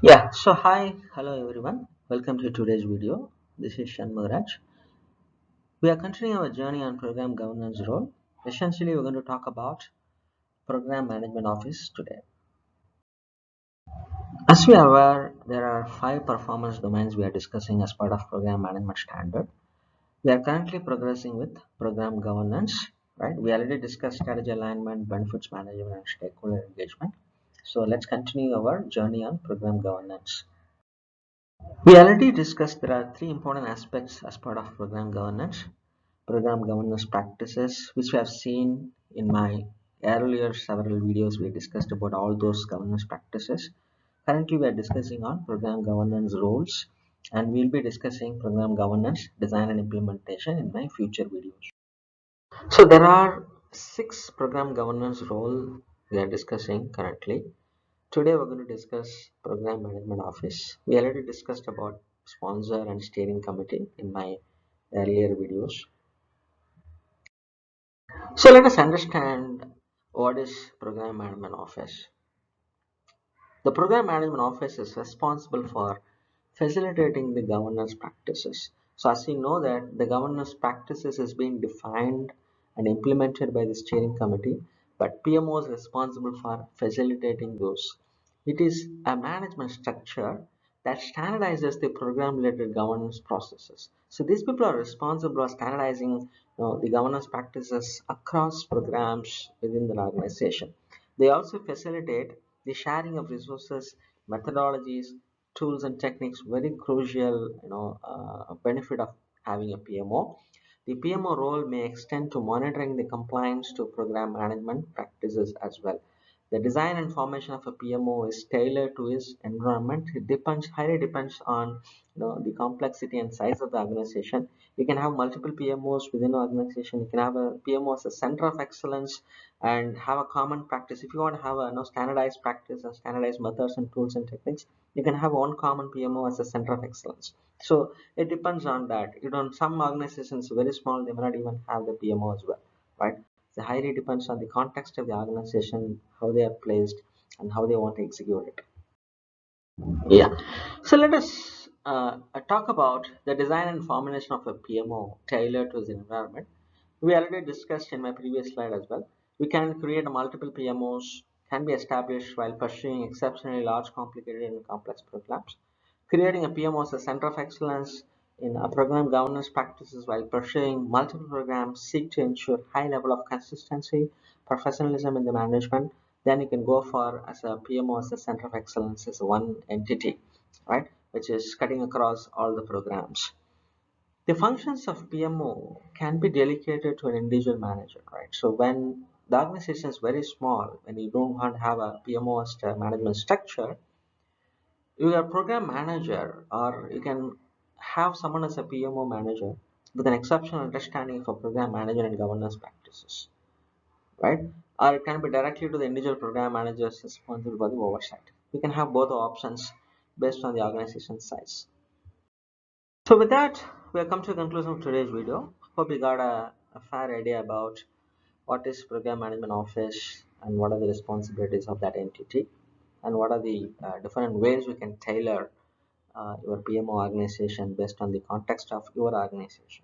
Hello everyone. Welcome to today's video. This is Shanmugraj. We are continuing our journey on program governance role. Essentially, we're going to talk about program management office today. As we are aware, there are five performance domains we are discussing as part of program management standard. We are currently progressing with program governance, right? We already discussed strategy alignment, benefits management, and stakeholder engagement. So let's continue our journey on program governance. We already discussed there are three important aspects as part of program governance practices, which we have seen in my earlier several videos. We discussed about all those governance practices. Currently, we are discussing on program governance roles, and we'll be discussing program governance design and implementation in my future videos. So there are six program governance role we are discussing currently. Today we're going to discuss Program Management Office. We already discussed about sponsor and steering committee in my earlier videos. So let us understand what is Program Management Office. The Program Management Office is responsible for facilitating the governance practices. So as you know that the governance practices is being defined and implemented by the steering committee, but PMO is responsible for facilitating those. It is a management structure that standardizes the program related governance processes. So these people are responsible for standardizing the governance practices across programs within the organization. They also facilitate the sharing of resources, methodologies, tools and techniques, very crucial benefit of having a PMO. The PMO role may extend to monitoring the compliance to program management practices as well. The design and formation of a PMO is tailored to its environment. It highly depends on the complexity and size of the organization. You can have multiple PMOs within an organization. You can have a PMO as a center of excellence and have a common practice. If you want to have a standardized practice and standardized methods and tools and techniques, you can have one common PMO as a center of excellence. So it depends on that. Some organizations very small, they may not even have the PMO as well, right? It highly depends on the context of the organization, how they are placed, and how they want to execute it. Yeah. So let us talk about the design and formulation of a PMO tailored to the environment. We already discussed in my previous slide as well. We can create multiple PMOs, can be established while pursuing exceptionally large, complicated, and complex programs. Creating a PMO as a center of excellence in a program governance practices while pursuing multiple programs seek to ensure high level of consistency, professionalism in the management. Then you can go for as a PMO as a center of excellence as one entity, right, which is cutting across all the programs. The functions of PMO can be delegated to an individual manager, right? So when the organization is very small, when you don't want to have a PMO as a management structure, your program manager, or you can have someone as a PMO manager with an exceptional understanding of a program management and governance practices, right? Or it can be directly to the individual program managers responsible for the oversight. You can have both options based on the organization size. So with that, we have come to the conclusion of today's video. Hope you got a fair idea about what is program management office and what are the responsibilities of that entity and what are the different ways we can tailor your PMO organization based on the context of your organization.